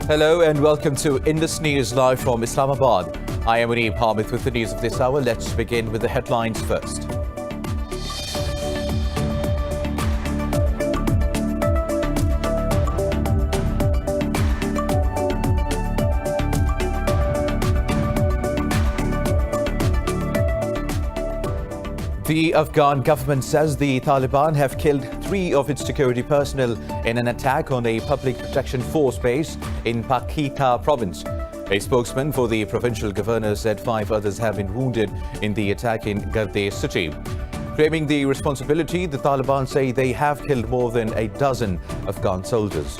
Hello and welcome to Indus News live from Islamabad. I am Muneeb Hamid with the news of this hour. Let's begin with the headlines first. The Afghan government says the Taliban have killed 3 of its security personnel in an attack on a public protection force base in Paktika province. A spokesman for the provincial governor said 5 others have been wounded in the attack in Garde city. Claiming the responsibility, the Taliban say they have killed more than a dozen Afghan soldiers.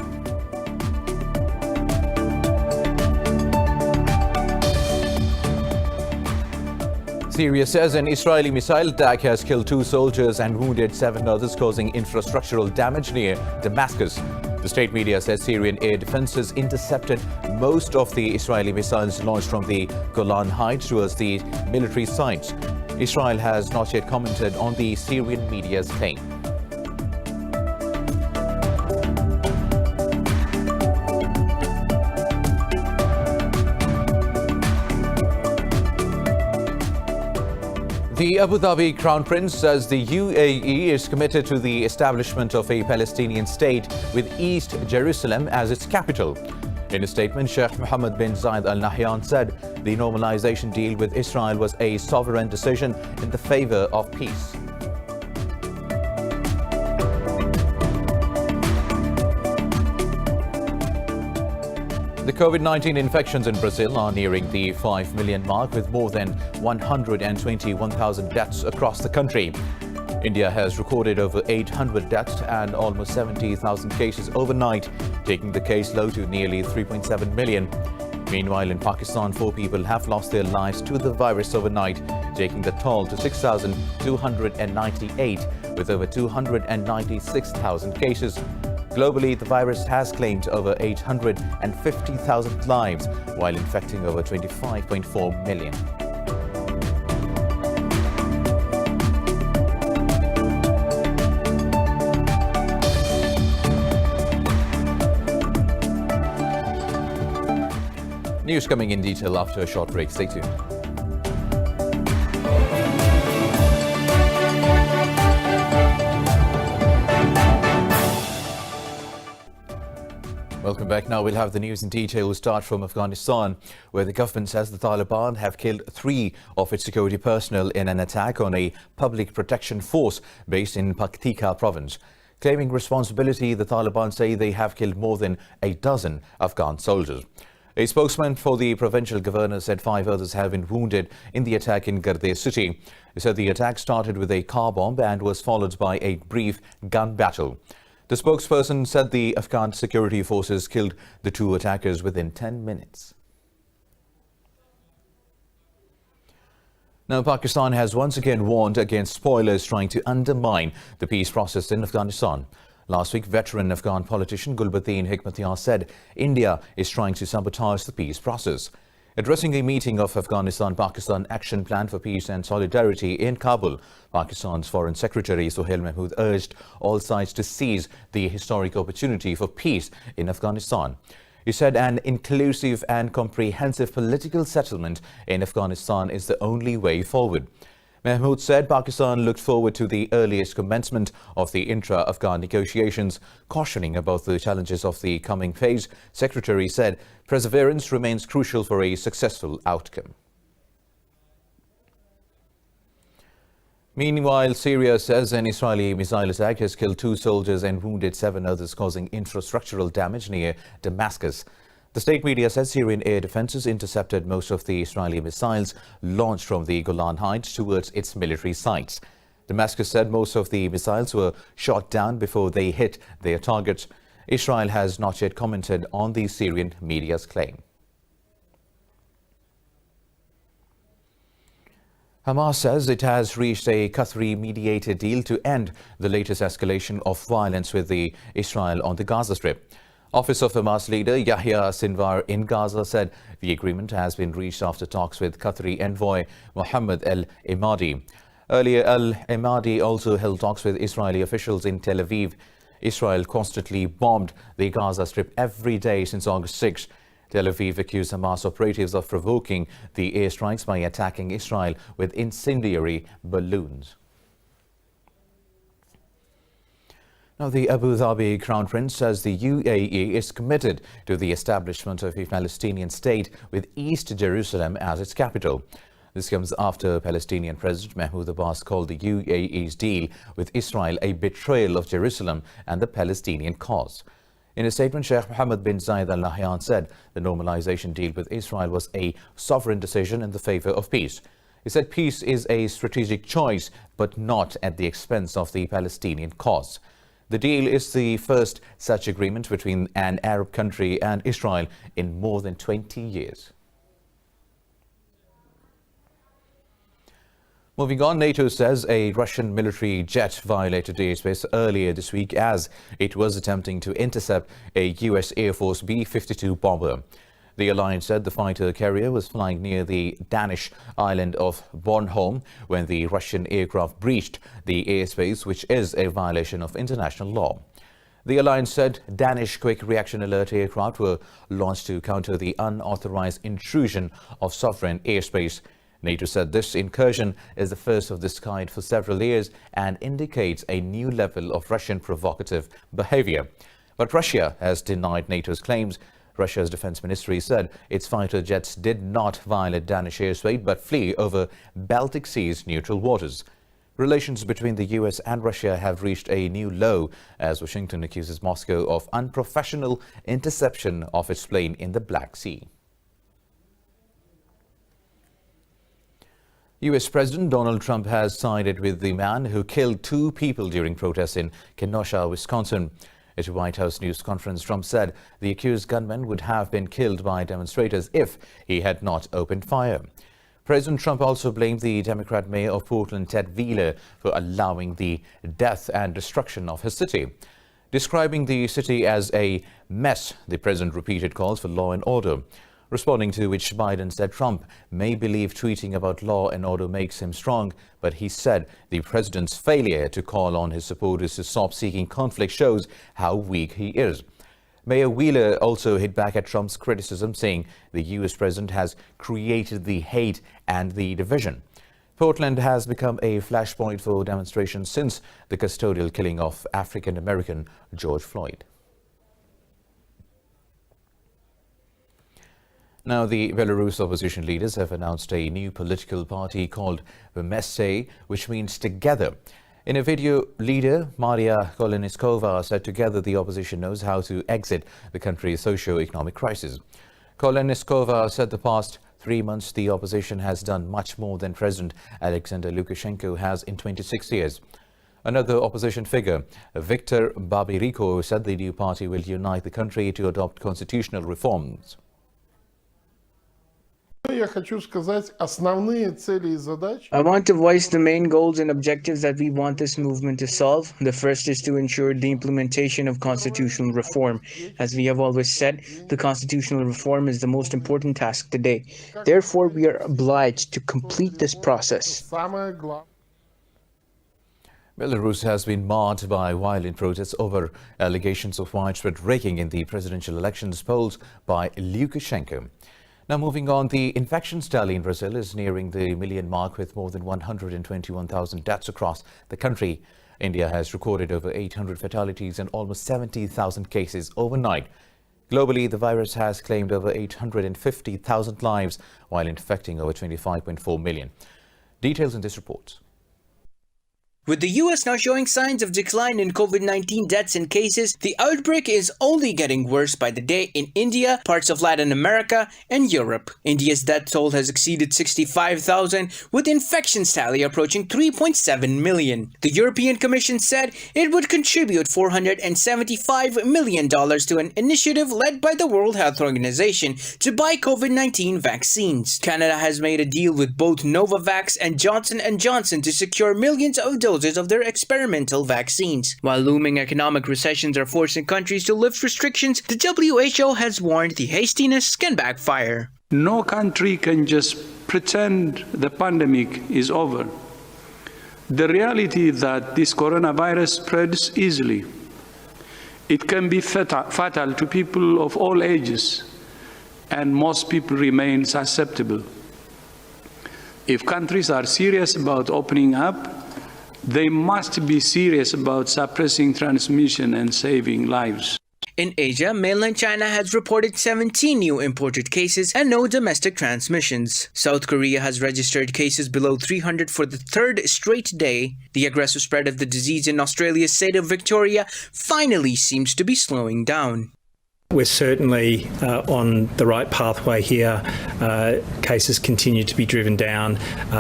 Syria says an Israeli missile attack has killed 2 soldiers and wounded 7 others, causing infrastructural damage near Damascus. The state media says Syrian air defenses intercepted most of the Israeli missiles launched from the Golan Heights towards the military sites. Israel has not yet commented on the Syrian media's claim. The Abu Dhabi Crown Prince says the UAE is committed to the establishment of a Palestinian state with East Jerusalem as its capital. In a statement, Sheikh Mohammed bin Zayed Al Nahyan said the normalization deal with Israel was a sovereign decision in the favor of peace. The COVID-19 infections in Brazil are nearing the 5 million mark, with more than 121,000 deaths across the country. India has recorded over 800 deaths and almost 70,000 cases overnight, taking the case load to nearly 3.7 million. Meanwhile, in Pakistan, 4 people have lost their lives to the virus overnight, taking the toll to 6,298, with over 296,000 cases. Globally, the virus has claimed over 850,000 lives, while infecting over 25.4 million. News coming in detail after a short break. Stay tuned. Welcome back. Now we'll have the news in detail. We'll start from Afghanistan, where the government says the Taliban have killed 3 of its security personnel in an attack on a public protection force based in Paktika province. Claiming responsibility, the Taliban say they have killed more than a dozen Afghan soldiers. A spokesman for the provincial governor said 5 others have been wounded in the attack in Garde city. He said the attack started with a car bomb and was followed by a brief gun battle. The spokesperson said the Afghan security forces killed the 2 attackers within 10 minutes. Now, Pakistan has once again warned against spoilers trying to undermine the peace process in Afghanistan. Last week, veteran Afghan politician Bulletin said India is trying to sabotage the peace process. Addressing a meeting of Afghanistan-Pakistan Action Plan for Peace and Solidarity in Kabul, Pakistan's Foreign Secretary Suhail Mahmood urged all sides to seize the historic opportunity for peace in Afghanistan. He said an inclusive and comprehensive political settlement in Afghanistan is the only way forward. Mahmood said Pakistan looked forward to the earliest commencement of the intra-Afghan negotiations, cautioning about the challenges of the coming phase. Secretary said perseverance remains crucial for a successful outcome. Meanwhile, Syria says an Israeli missile attack has killed 2 soldiers and wounded 7 others, causing infrastructural damage near Damascus. The state media says Syrian air defenses intercepted most of the Israeli missiles launched from the Golan Heights towards its military sites. Damascus said most of the missiles were shot down before they hit their targets. Israel has not yet commented on the Syrian media's claim. Hamas says it has reached a Qatari-mediated deal to end the latest escalation of violence with Israel on the Gaza Strip. Office of Hamas leader Yahya Sinwar in Gaza said the agreement has been reached after talks with Qatari envoy Mohammed al-Emadi. Earlier, al-Emadi also held talks with Israeli officials in Tel Aviv. Israel constantly bombed the Gaza Strip every day since August 6. Tel Aviv accused Hamas operatives of provoking the airstrikes by attacking Israel with incendiary balloons. Now, the Abu Dhabi Crown Prince says the UAE is committed to the establishment of a Palestinian state with East Jerusalem as its capital. This comes after Palestinian President Mahmoud Abbas called the UAE's deal with Israel a betrayal of Jerusalem and the Palestinian cause. In a statement, Sheikh Mohammed bin Zayed Al Nahyan said the normalization deal with Israel was a sovereign decision in the favor of peace. He said peace is a strategic choice, but not at the expense of the Palestinian cause. The deal is the first such agreement between an Arab country and Israel in more than 20 years. Moving on, NATO says a Russian military jet violated airspace earlier this week as it was attempting to intercept a U.S. Air Force B-52 bomber. The alliance said the fighter carrier was flying near the Danish island of Bornholm when the Russian aircraft breached the airspace, which is a violation of international law. The alliance said Danish quick reaction alert aircraft were launched to counter the unauthorized intrusion of sovereign airspace. NATO said this incursion is the first of this kind for several years and indicates a new level of Russian provocative behavior. But Russia has denied NATO's claims. Russia's defense ministry said its fighter jets did not violate Danish airspace but flee over Baltic Sea's neutral waters. Relations between the US and Russia have reached a new low as Washington accuses Moscow of unprofessional interception of its plane in the Black Sea. U.S. President Donald Trump has sided with the man who killed 2 people during protests in Kenosha, Wisconsin. At a White House news conference, Trump said the accused gunman would have been killed by demonstrators if he had not opened fire. President Trump also blamed the Democrat mayor of Portland, Ted Wheeler, for allowing the death and destruction of his city. Describing the city as a mess, the president repeated calls for law and order. Responding to which Biden said Trump may believe tweeting about law and order makes him strong, but he said the president's failure to call on his supporters to stop seeking conflict shows how weak he is. Mayor Wheeler also hit back at Trump's criticism, saying the U.S. president has created the hate and the division. Portland has become a flashpoint for demonstrations since the custodial killing of African-American George Floyd. Now, the Belarus opposition leaders have announced a new political party called Vmeste, which means together. In a video, leader Maria Koleniskova said together the opposition knows how to exit the country's socio-economic crisis. Koleniskova said the past 3 months the opposition has done much more than President Alexander Lukashenko has in 26 years. Another opposition figure, Viktor Babiriko, said the new party will unite the country to adopt constitutional reforms. I want to voice the main goals and objectives that we want this movement to solve. The first is to ensure the implementation of constitutional reform. As we have always said, the constitutional reform is the most important task today. Therefore, we are obliged to complete this process. Belarus has been marred by violent protests over allegations of widespread rigging in the presidential elections polls by Lukashenko. Now, moving on, the infections tally in Brazil is nearing the million mark with more than 121,000 deaths across the country. India has recorded over 800 fatalities and almost 70,000 cases overnight. Globally, the virus has claimed over 850,000 lives while infecting over 25.4 million. Details in this report. With the US now showing signs of decline in COVID-19 deaths and cases, the outbreak is only getting worse by the day in India, parts of Latin America, and Europe. India's death toll has exceeded 65,000, with the infections tally approaching 3.7 million. The European Commission said it would contribute $475 million to an initiative led by the World Health Organization to buy COVID-19 vaccines. Canada has made a deal with both Novavax and Johnson & Johnson to secure millions of doses of their experimental vaccines. While looming economic recessions are forcing countries to lift restrictions, the WHO has warned the hastiness can backfire. No country can just pretend the pandemic is over. The reality is that this coronavirus spreads easily. It can be fatal to people of all ages. and most people remain susceptible. If countries are serious about opening up, they must be serious about suppressing transmission and saving lives. In Asia, mainland China has reported 17 new imported cases and no domestic transmissions. South Korea has registered cases below 300 for the third straight day. The aggressive spread of the disease in Australia's state of Victoria finally seems to be slowing down. We're certainly on the right pathway here. Cases continue to be driven down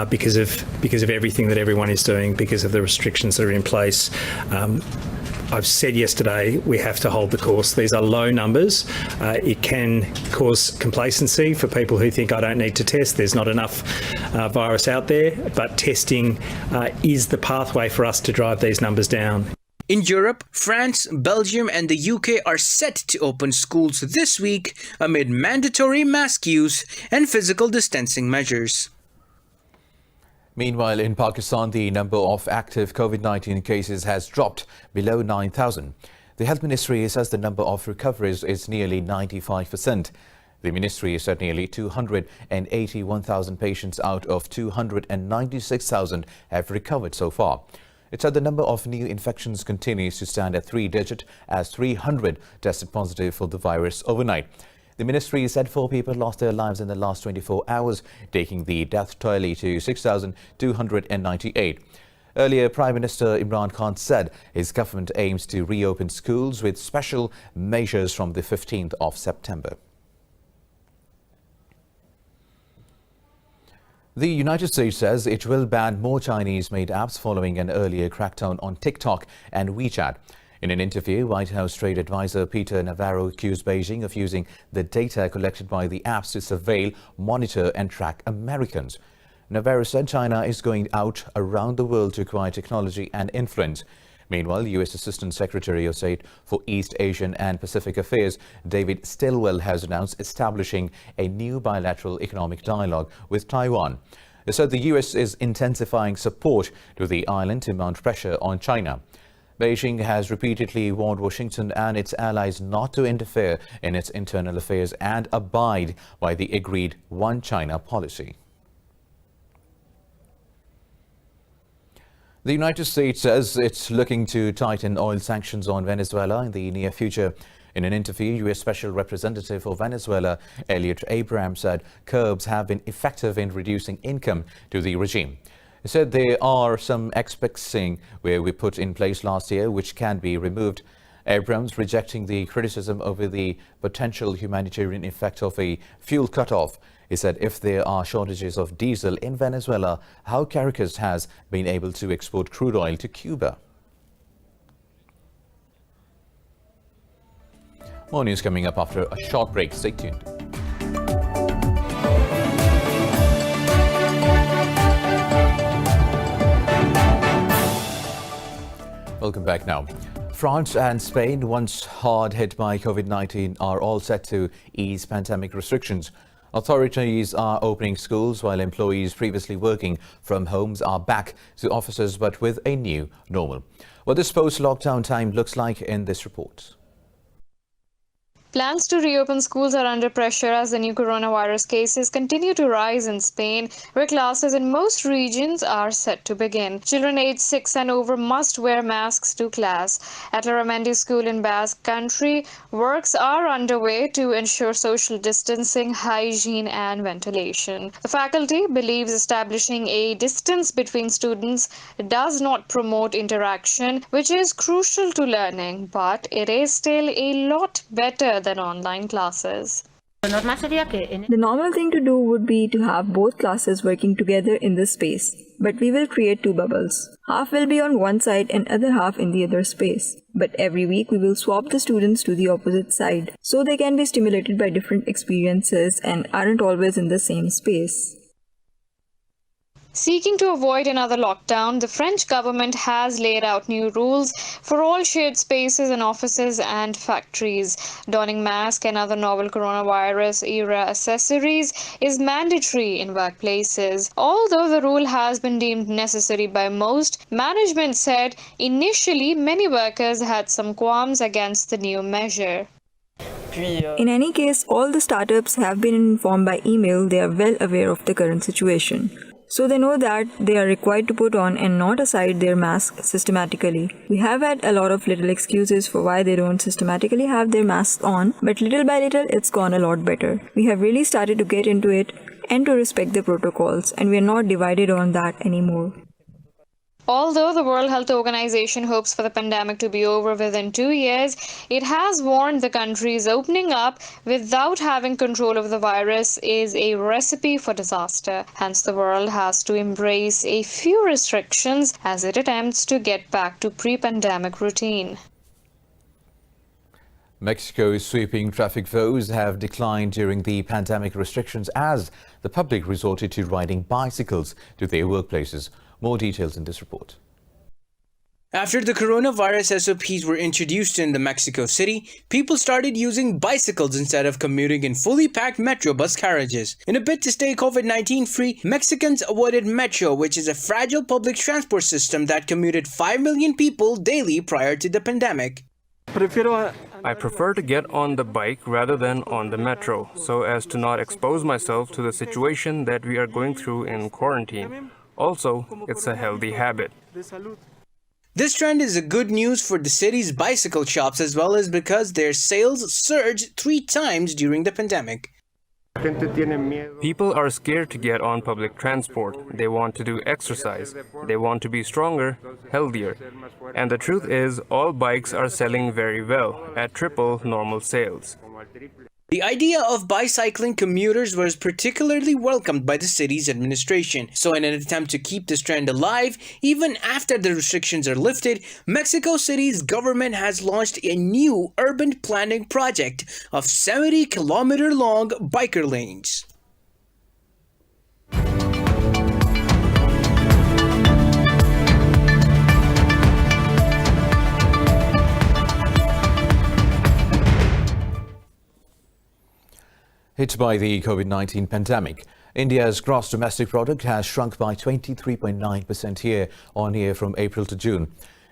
because of everything that everyone is doing, because of the restrictions that are in place. I've said yesterday we have to hold the course. These are low numbers. It can cause complacency for people who think I don't need to test. There's not enough virus out there, but testing is the pathway for us to drive these numbers down. In Europe, France, Belgium and the UK are set to open schools this week amid mandatory mask use and physical distancing measures. Meanwhile, in Pakistan, the number of active COVID-19 cases has dropped below 9,000. The Health Ministry says the number of recoveries is nearly 95%. The ministry said nearly 281,000 patients out of 296,000 have recovered so far. It said the number of new infections continues to stand at three-digit as 300 tested positive for the virus overnight. The ministry said 4 people lost their lives in the last 24 hours, taking the death tally to 6,298. Earlier, Prime Minister Imran Khan said his government aims to reopen schools with special measures from the 15th of September. The United States says it will ban more Chinese-made apps following an earlier crackdown on TikTok and WeChat. In an interview, White House Trade Advisor Peter Navarro accused Beijing of using the data collected by the apps to surveil, monitor and track Americans. Navarro said China is going out around the world to acquire technology and influence. Meanwhile, U.S. Assistant Secretary of State for East Asian and Pacific Affairs David Stilwell has announced establishing a new bilateral economic dialogue with Taiwan. He said the U.S. is intensifying support to the island to mount pressure on China. Beijing has repeatedly warned Washington and its allies not to interfere in its internal affairs and abide by the agreed One China policy. The United States says it's looking to tighten oil sanctions on Venezuela in the near future. In an interview, U.S. Special Representative for Venezuela, Elliot Abrams, said curbs have been effective in reducing income to the regime. He said there are some expecting where we put in place last year which can be removed. Abrams rejecting the criticism over the potential humanitarian effect of a fuel cutoff. He said if there are shortages of diesel in Venezuela, how Caracas has been able to export crude oil to Cuba. More news coming up after a short break. Stay tuned. Welcome back now. France and Spain, once hard hit by COVID-19, are all set to ease pandemic restrictions. Authorities are opening schools while employees previously working from homes are back to offices, but with a new normal. What this post-lockdown time looks like in this report. Plans to reopen schools are under pressure as the new coronavirus cases continue to rise in Spain, where classes in most regions are set to begin. Children aged 6 and over must wear masks to class. At Larramendi School in Basque Country, works are underway to ensure social distancing, hygiene and ventilation. The faculty believes establishing a distance between students does not promote interaction, which is crucial to learning, but it is still a lot better than online classes. The normal thing to do would be to have both classes working together in this space, but we will create 2 bubbles. Half will be on one side and other half in the other space. But every week we will swap the students to the opposite side, so they can be stimulated by different experiences and aren't always in the same space. Seeking to avoid another lockdown, the French government has laid out new rules for all shared spaces in offices and factories. Donning masks and other novel coronavirus-era accessories is mandatory in workplaces. Although the rule has been deemed necessary by most, management said initially many workers had some qualms against the new measure. In any case, all the startups have been informed by email. They are well aware of the current situation. So they know that they are required to put on and not aside their mask systematically. We have had a lot of little excuses for why they don't systematically have their masks on, but little by little it's gone a lot better. We have really started to get into it and to respect the protocols, and we are not divided on that anymore. Although the World Health Organization hopes for the pandemic to be over within 2 years, it has warned the countries opening up without having control of the virus is a recipe for disaster. Hence, the world has to embrace a few restrictions as it attempts to get back to pre-pandemic routine. Mexico's sweeping traffic woes have declined during the pandemic restrictions as the public resorted to riding bicycles to their workplaces. More details in this report. After the coronavirus SOPs were introduced in the Mexico City, people started using bicycles instead of commuting in fully packed metro bus carriages. In a bid to stay COVID-19 free, Mexicans avoided metro, which is a fragile public transport system that commuted 5 million people daily prior to the pandemic. I prefer to get on the bike rather than on the metro, so as to not expose myself to the situation that we are going through in quarantine. Also, it's a healthy habit. This trend is a good news for the city's bicycle shops as well as because their sales surged 3 times during the pandemic. People are scared to get on public transport. They want to do exercise. They want to be stronger, healthier. And the truth is, all bikes are selling very well, at triple normal sales. The idea of bicycling commuters was particularly welcomed by the city's administration. So in an attempt to keep this trend alive, even after the restrictions are lifted, Mexico City's government has launched a new urban planning project of 70-kilometer-long biker lanes. Hit by the COVID-19 pandemic, India's gross domestic product has shrunk by 23.9% year-on-year from April to June.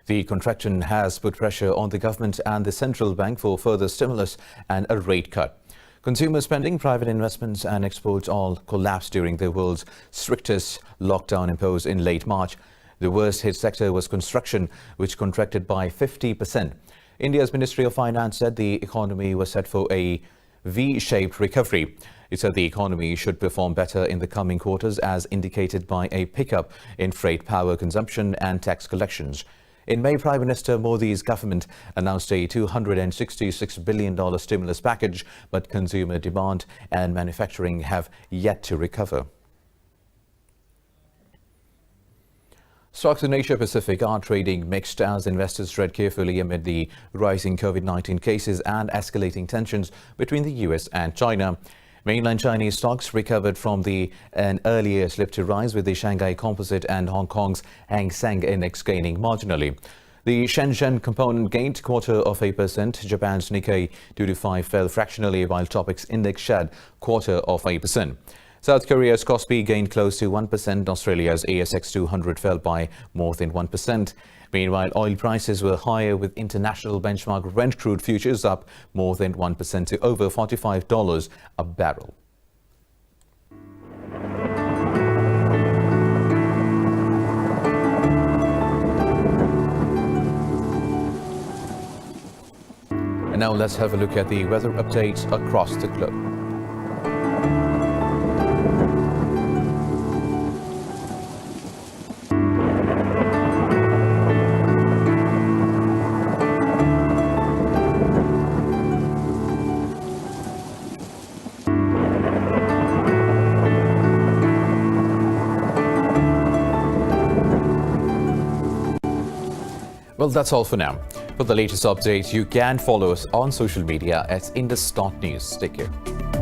The contraction has put pressure on the government and the central bank for further stimulus and a rate cut. Consumer spending, private investments and exports all collapsed during the world's strictest lockdown imposed in late March. The worst hit sector was construction, which contracted by 50%. India's Ministry of Finance said the economy was set for a V-shaped recovery. It said the economy should perform better in the coming quarters as indicated by a pickup in freight power consumption and tax collections. In May, Prime Minister Modi's government announced a $266 billion stimulus package, but consumer demand and manufacturing have yet to recover. Stocks in Asia Pacific are trading mixed as investors tread carefully amid the rising COVID-19 cases and escalating tensions between the US and China. Mainland Chinese stocks recovered from an earlier slip to rise, with the Shanghai Composite and Hong Kong's Hang Seng Index gaining marginally. The Shenzhen component gained 0.25%. Japan's Nikkei 225 fell fractionally, while Topix Index shed 0.25%. South Korea's Kospi gained close to 1%. Australia's ASX 200 fell by more than 1%. Meanwhile, oil prices were higher, with international benchmark Brent crude futures up more than 1% to over $45 a barrel. And now let's have a look at the weather updates across the globe. Well, that's all for now. For the latest updates, you can follow us on social media at Indus.News. Take care.